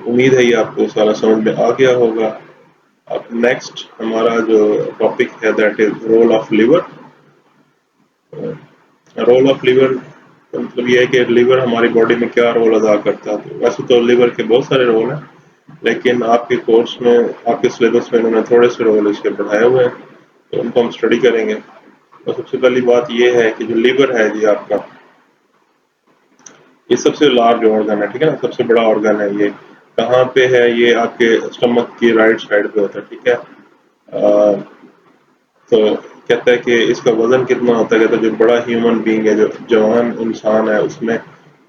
उम्मीद है ये आपको सारा समझ में आ गया होगा। अब नेक्स्ट हमारा जो टॉपिक है that is role of liver. Role of liver मतलब ये है कि लिवर हमारी बॉडी में क्या रोल अदा करता है। तो वैसे तो लिवर के बहुत सारे रोल हैं, लेकिन आपके कोर्स में, आपके सिलेबस में इन्होंने थोड़े से रोल इसके बढ़ाए हुए हैं, तो उनको हम स्टडी करेंगे। तो सबसे पहली बात ये है कि जो लिवर है जी आपका, ये सबसे लार्ज ऑर्गन है, ठीक है ना, सबसे बड़ा ऑर्गन है। ये कहाँ पे है? ये आपके स्टमक की राइट साइड पे होता है, ठीक है। तो कहता है कि इसका वजन कितना होता है, कहता है जो बड़ा ह्यूमन बीइंग है, जो जवान इंसान है, उसमें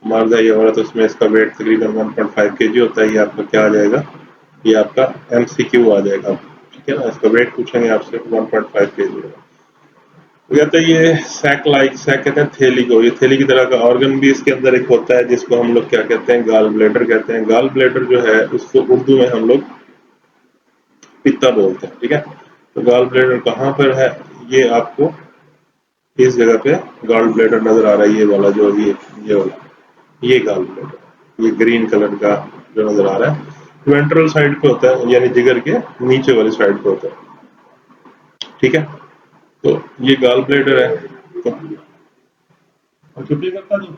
मर्द है या औरत, उसमें इसका वेट तकरीबन 1.5 kg होता है। ये आपका क्या आ जाएगा? ये आपका MCQ आ जाएगा, ठीक है ना। इसका वेट पूछेंगे आपसे, 1.5 kg होगा। तो कहते हैं ये सैक लाइक, सैक कहते हैं थैली को, ये थैली की तरह का ऑर्गन भी इसके अंदर एक होता है, जिसको हम लोग क्या कहते हैं? गाल ब्लैडर कहते हैं। गाल ब्लैडर जो है उसको उर्दू में हम लोग पित्ता बोलते हैं, ठीक है। तो गाल ब्लैडर कहाँ पर है? ये आपको इस जगह पे गाल ब्लैडर नजर आ रहा है, ये वाला जो ये वाला, ये गाल ब्लैडर, ये ग्रीन कलर का जो नजर आ रहा है, वेंट्रल साइड पे होता है, यानी जिगर के नीचे वाली साइड पे होता है, ठीक है। तो ये गाल ब्लैडर है। तो छुट्टी करता नहीं।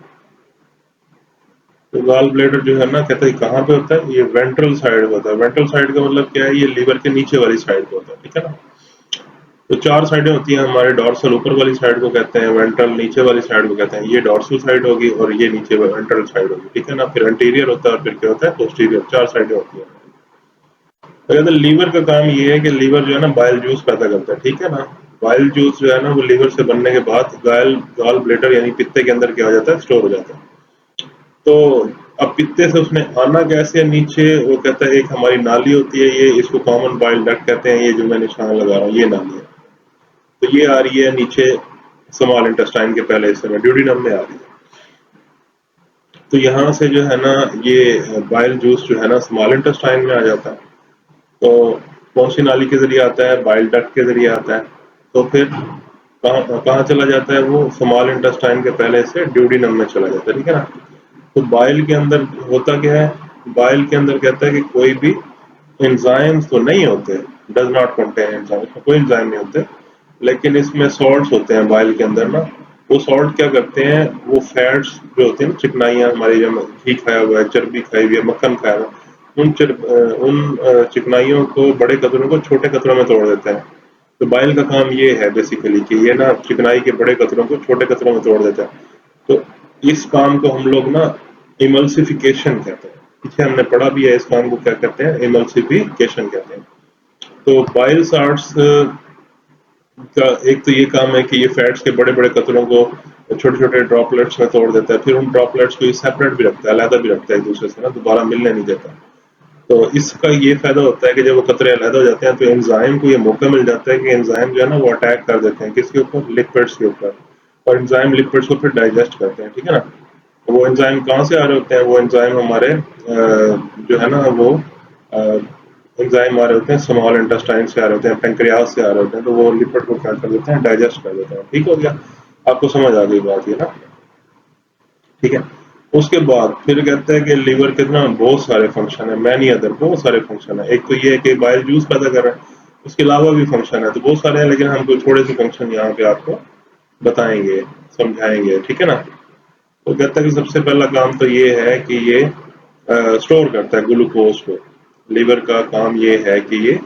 तो गाल ब्लैडर जो है ना, कहते हैं कहाँ पे होता है? ये वेंट्रल साइड पे होता है। वेंट्रल साइड का मतलब क्या है? ये लीवर के नीचे वाली साइड पे होता है, ठीक है ना। तो चार साइडें होती हैं हमारे। डॉर्सल ऊपर वाली साइड को कहते हैं, वेंट्रल नीचे वाली साइड को कहते हैं। ये डॉर्सल साइड होगी और ये नीचे वेंट्रल साइड होगी, ठीक है ना। फिर एंटीरियर होता है और फिर क्या होता है? पोस्टीरियर। चार साइडें होती हैं। तो कहते हैं लीवर का काम ये है कि लीवर जो है ना बाइल जूस पैदा करता है, ठीक है ना। बाइल जूस जो है ना वो लीवर से बनने के बाद गाल ब्लैडर यानी पित्ते के अंदर क्या हो जाता है? स्टोर हो जाता है। तो अब पित्ते से उसने आना कैसे नीचे? वो कहता है एक हमारी नाली होती है, ये इसको कॉमन बाइल डक्ट कहते हैं। ये जो मैं निशान लगा रहा हूँ ये नाली है। तो ये आ रही है नीचे स्मॉल इंटेस्टाइन के पहले हिस्से में, ड्यूडिनम में आ रही है। तो यहाँ से जो है ना ये बाइल जूस जो है ना स्मॉल इंटेस्टाइन में आ जाता है। तो कौन सी नाली के जरिए आता है? बाइल डक्ट के जरिए आता है। तो फिर कहाँ कहाँ चला जाता है? वो स्मॉल इंटेस्टाइन के पहले से ड्यूडिनम में चला जाता है, ठीक है ना। तो बाइल के अंदर होता क्या है? बाइल के अंदर कहता है कि कोई भी एंजाइम्स तो नहीं होते, डज नॉट कंटेन एंजाइम, इसमें कोई एंजाइम नहीं होते, लेकिन इसमें सॉल्ट्स होते हैं बाइल के अंदर ना। वो सॉल्ट क्या करते हैं? वो फैट्स जो होती है ना, चिकनाइयाँ हमारी, जब घी खाया हुआ है, चर्बी खाई हुई है, मक्खन खाया हुआ है, उन चिकनाइयों को, बड़े कतरों को छोटे कतरों में तोड़ देता है। तो बाइल का काम ये है बेसिकली कि ये ना चिकनाई के बड़े कतरों को छोटे कतरों में तोड़ देता है। तो इस काम को हम लोग ना इमल्सिफिकेशन कहते हैं। पीछे हमने पढ़ा भी है इस काम को क्या कहते हैं? इमल्सिफिकेशन कहते हैं। तो बाइल साल्ट्स का एक तो ये काम है कि ये फैट्स के बड़े बड़े कतरों को छोटे छोटे ड्रॉपलेट्स में तोड़ देता है। फिर उन ड्रॉपलेट्स को ये सेपरेट भी रखता है, अलहदा भी रखता है एक दूसरे से ना, दोबारा मिलने नहीं देता। तो इसका ये फायदा होता है कि जब वो कतरे अलहदा हो जाते हैं तो एंजाइम को ये मौका मिल जाता है कि एंजाइम जो है ना वो अटैक कर देते हैं किसके ऊपर? लिपिड्स के ऊपर। और एंजाइम लिपिड्स को फिर डाइजेस्ट करते हैं, ठीक है ना। तो वो एंजाइम कहाँ से आ रहे होते हैं? वो एंजाइम हमारे जो है ना वो एंजाइम आ रहे होते हैं स्मॉल इंटेस्टाइन से आ रहे होते हैं, पेंक्रियाज से आ रहे होते हैं। तो वो लिपिड को क्या कर देते हैं? डाइजेस्ट कर देते हैं। ठीक हो गया? आपको समझ आ गई बात ये ना? ठीक है। उसके बाद फिर कहते हैं कि लीवर के ना बहुत सारे फंक्शन है, मैनी अदर, बहुत सारे फंक्शन है। एक तो ये है कि बाइल जूस पैदा कर रहा है, उसके अलावा भी फंक्शन है, तो बहुत सारे हैं, लेकिन हम कोई थोड़े से फंक्शन यहाँ पे आपको बताएंगे, समझाएंगे, ठीक है ना। तो कहता है कि सबसे पहला काम तो ये है कि ये स्टोर करता है ग्लूकोज को। लीवर का काम ये है कि ये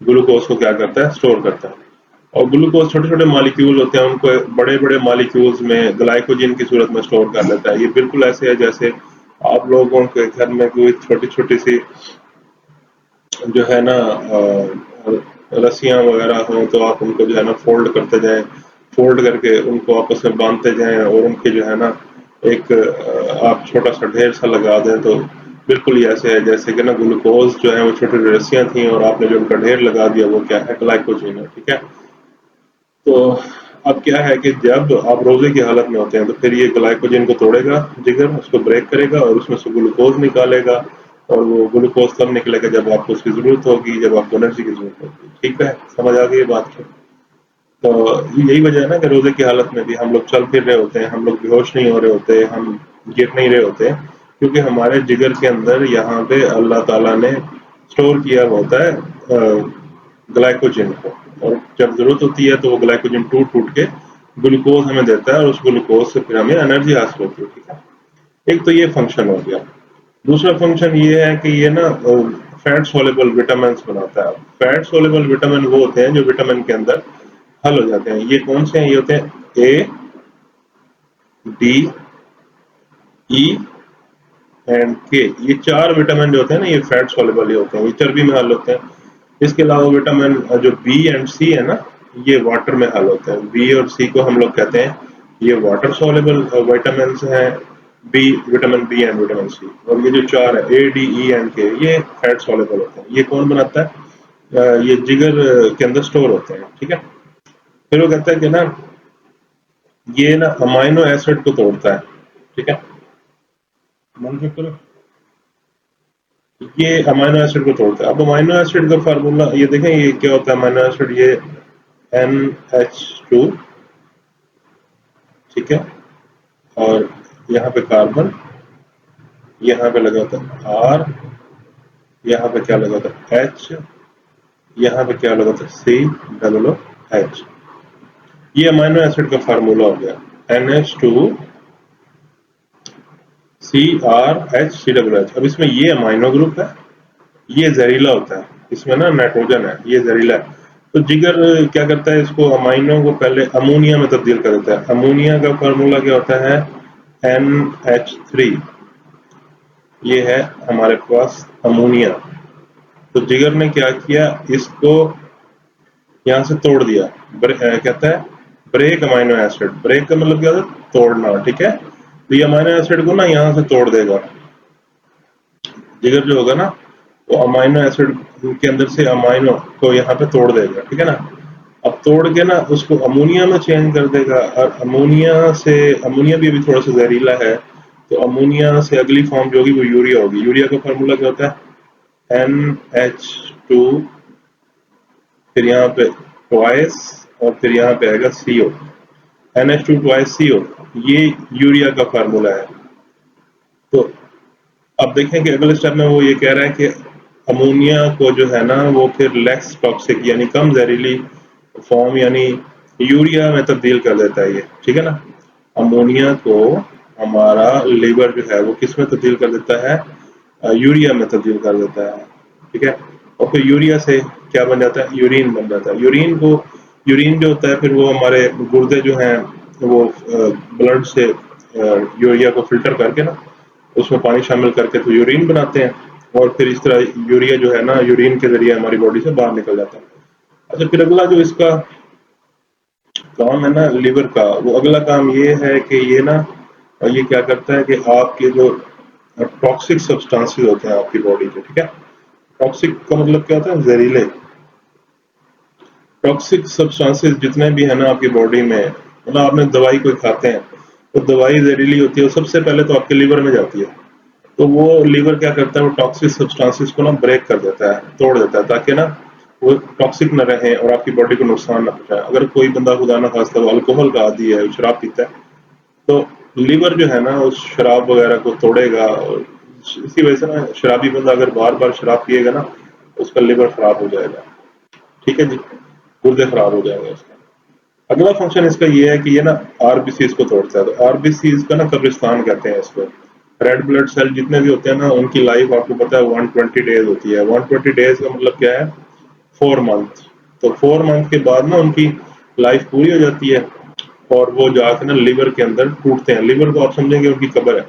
ग्लूकोज को क्या करता है? स्टोर करता है। और ग्लूकोज छोटे छोटे मॉलिक्यूल होते हैं, उनको बड़े बड़े मॉलिक्यूल्स में ग्लाइकोजन की सूरत में स्टोर कर लेता है। ये बिल्कुल ऐसे है जैसे आप लोगों के घर में कोई छोटी छोटी सी जो है ना रस्सियां वगैरह हों, तो आप उनको जो है ना फोल्ड करते जाएं, फोल्ड करके उनको आपस में बांधते जाएं, और उनके जो है ना एक आप छोटा सा ढेर सा लगा दें। तो बिल्कुल ही ऐसे है जैसे कि ना ग्लूकोज जो है वो छोटी रस्सियां थी और आपने जो उनका ढेर लगा दिया, वो क्या है? ग्लाइकोजन है, ठीक है। तो अब क्या है कि जब आप रोजे की हालत में होते हैं तो फिर ये ग्लाइकोजन को तोड़ेगा जिगर, उसको ब्रेक करेगा और उसमें से ग्लूकोज निकालेगा। और वो ग्लूकोज तब निकलेगा जब आपको उसकी जरूरत होगी, जब आपको एनर्जी की जरूरत होगी। ठीक है, समझ आ गई बात की? तो यही वजह है ना कि रोजे की हालत में भी हम लोग चल फिर रहे होते हैं, हम लोग बेहोश नहीं हो रहे होते, हम गिर नहीं रहे होते, क्योंकि हमारे जिगर के अंदर यहाँ पे अल्लाह ताला ने स्टोर किया हुआ होता है ग्लाइकोजन को, और जब जरूरत होती है तो वो ग्लाइकोजन टूट टूट के ग्लूकोज हमें देता है, और उस ग्लूकोज से फिर हमें एनर्जी हासिल होती है। ठीक है, एक तो ये फंक्शन हो गया। दूसरा फंक्शन ये है कि ये ना फैट सोलेबल विटामिन बनाता है। फैट सोलेबल विटामिन वो होते हैं जो विटामिन के अंदर हल हो जाते हैं। ये कौन से हैं? ये होते हैं ए, डी, ई एंड के। ये 4 विटामिन जो होते हैं ना, ये फैट सोलेबल ही होते हैं, ये चर्बी में हल होते हैं। इसके अलावा विटामिन जो बी एंड सी है ना, ये वाटर में हल होते हैं। बी और सी को हम लोग कहते हैं ये वाटर सोलेबल विटामिन हैं, B, vitamin B and vitamin C. और ये जो 4 है ए, डी, ई एंड के, ये फैट सोलेबल होते हैं। ये कौन बनाता है? ये जिगर के अंदर स्टोर होते हैं। ठीक है, फिर वो कहता है कि ना ये ना अमाइनो एसिड को तोड़ता है। ठीक है, मन से करो, ये अमाइनो एसिड को तोड़ता है। अब अमाइनो एसिड का फार्मूला ये देखें, ये क्या होता है अमाइनो एसिड? ये NH2, ठीक है, और यहाँ पे कार्बन, यहाँ पे लगा होता है R, यहाँ पे क्या लगा होता है H, यहाँ पे क्या लगा होता है COOH। ये अमाइनो एसिड का फार्मूला हो गया, NH2 CRH। अब इसमें ये अमाइनो ग्रुप है, ये जहरीला होता है, इसमें ना नाइट्रोजन है, ये जहरीला है। तो जिगर क्या करता है? इसको अमाइनो को पहले अमोनिया में तब्दील कर देता है। अमोनिया का फार्मूला क्या होता है? NH3। ये है हमारे पास अमोनिया। तो जिगर ने क्या किया? इसको यहां से तोड़ दिया। कहता है ब्रेक अमाइनो एसिड। ब्रेक का मतलब क्या होता है? तोड़ना। ठीक है, तो ये अमाइनो एसिड को ना यहां से तोड़ देगा। जिगर जो होगा ना, वो अमाइनो एसिड के अंदर से अमाइनो को यहाँ पे तोड़ देगा। ठीक है ना, अब तोड़ के ना उसको अमोनिया में चेंज कर देगा, और अमोनिया भी अभी थोड़ा सा जहरीला है, तो अमोनिया से अगली फॉर्म जो होगी वो यूरिया होगी। यूरिया का फार्मूला क्या होता है? NH2, फिर यहाँ पे ट्वाइस, और फिर यहाँ पे आएगा CO। NH2 ट्वाइस CO, ये यूरिया का फार्मूला है। तो अब देखें कि अगले स्टेप में वो ये कह रहा है कि अमोनिया को जो है ना वो फिर लेस टॉक्सिक यानी कम जहरीली फॉर्म यानी यूरिया में तब्दील कर देता है ये। ठीक है ना, अमोनिया को हमारा लीवर जो है वो किस में तब्दील कर देता है? यूरिया में तब्दील कर देता है। ठीक है, और फिर यूरिया से क्या बन जाता है? यूरिन बन जाता है। यूरिन जो होता है फिर वो हमारे गुर्दे जो हैं वो ब्लड से यूरिया को फिल्टर करके ना उसमें पानी शामिल करके तो यूरिन बनाते हैं, और फिर इस तरह यूरिया जो है ना यूरिन के जरिए हमारी बॉडी से बाहर निकल जाता है। अच्छा, फिर अगला जो इसका काम है ना लिवर का, वो अगला काम ये है कि ये ना ये क्या करता है कि आपके जो टॉक्सिक सब्सटेंसेस होते हैं आपकी बॉडी के, ठीक है, टॉक्सिक का मतलब क्या होता है? जहरीले। टॉक्सिक सब्सटेंसेस जितने भी है ना आपकी बॉडी में, मतलब आपने दवाई कोई खाते हैं तो दवाई जहरीली होती है, सबसे पहले तो आपके लीवर में जाती है। तो वो लीवर क्या करता है? वो टॉक्सिक सब्सटेंसेस को ना ब्रेक कर देता है, तोड़ देता है, ताकि ना वो टॉक्सिक न रहे और आपकी बॉडी को नुकसान न पहुंचाए। अगर कोई बंदा खुदा ना खास्ता वो अल्कोहल का आदी है, शराब पीता है, तो लीवर जो है ना उस शराब वगैरह को तोड़ेगा, और इसी वजह से ना शराबी बंदा अगर बार बार शराब पिएगा ना उसका लीवर खराब हो जाएगा। ठीक है जी, गुर्दे खराब हो जाएंगे उसका। अगला फंक्शन इसका ये है कि ये ना आरबीसीज को तोड़ता है। तो आरबीसीज का ना कब्रिस्तान कहते हैं इसको। रेड ब्लड सेल जितने भी होते हैं ना उनकी लाइफ आपको पता है 120 डेज होती है। 120 डेज का मतलब क्या है? 4 मंथ। तो 4 मंथ के बाद ना उनकी लाइफ पूरी हो जाती है, और वो जाकर ना लिवर के अंदर टूटते हैं। लिवर को आप समझेंगे उनकी कब्र है।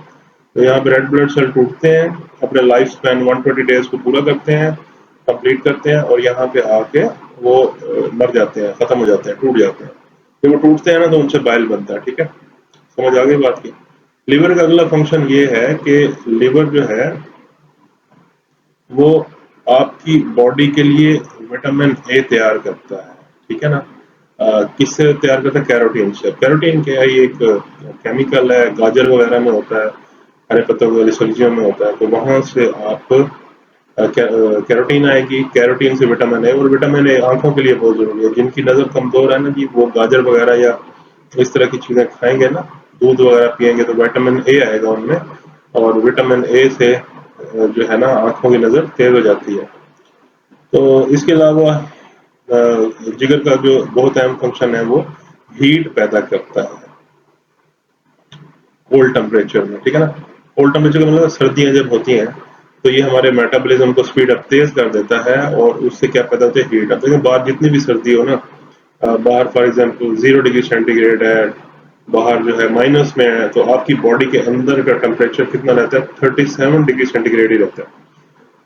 तो यहाँ पे रेड ब्लड सेल टूटते हैं, अपने लाइफ स्पैन 120 डेज को पूरा करते हैं, कंप्लीट करते हैं, और यहाँ पे आके वो मर जाते हैं, खत्म हो जाते हैं, टूट जाते हैं। जब वो टूटते हैं ना तो उनसे बाइल बनता है। ठीक है, समझ आ गई बात की। लिवर का अगला फंक्शन ये है कि लिवर जो है वो आपकी बॉडी के लिए विटामिन ए तैयार करता है। ठीक है ना, किससे तैयार करता है? कैरोटीन से। कैरोटीन क्या है? ये एक केमिकल है, गाजर वगैरह में होता है, हरे पत्तों वाली सब्जियों में होता है। तो वहां से आप कैरोटीन आएगी, कैरोटीन से विटामिन ए, और विटामिन ए आंखों के लिए बहुत जरूरी है। जिनकी नजर कमजोर है ना जी, वो गाजर वगैरह या इस तरह की चीजें खाएंगे ना, दूध वगैरह पियेंगे, तो विटामिन ए आएगा उनमें, और विटामिन ए से जो है ना आंखों की नज़र तेज हो जाती है। तो इसके अलावा जिगर का जो बहुत अहम फंक्शन है वो हीट पैदा करता है कोल्ड टेम्परेचर में, ठीक है ना। कोल्ड टेम्परेचर का मतलब सर्दियां जब होती हैं तो ये हमारे मेटाबॉलिज्म को स्पीड अप तेज कर देता है और उससे क्या पैदा होता है, हीट। अब देखिए बाहर जितनी भी सर्दी हो ना, बाहर फॉर एग्जांपल 0 डिग्री सेंटीग्रेड है, बाहर जो है माइनस में है, तो आपकी बॉडी के अंदर का टेम्परेचर कितना रहता है, 37 डिग्री सेंटीग्रेड ही रहता है।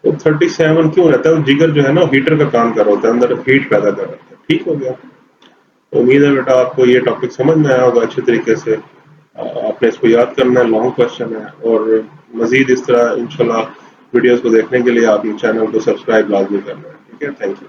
तो 37 क्यों रहता है, जिगर जो है ना हीटर का काम कर रहा होता है, अंदर हीट पैदा कर रहा है। ठीक हो गया। तो उम्मीद है बेटा आपको ये टॉपिक समझ में आया होगा अच्छे तरीके से। आपने इसको याद करना है, लॉन्ग क्वेश्चन है। और मजीद इस तरह इंशाल्लाह वीडियोस को देखने के लिए आप चैनल को सब्सक्राइब लाजमी करना है। ठीक है, थैंक यू।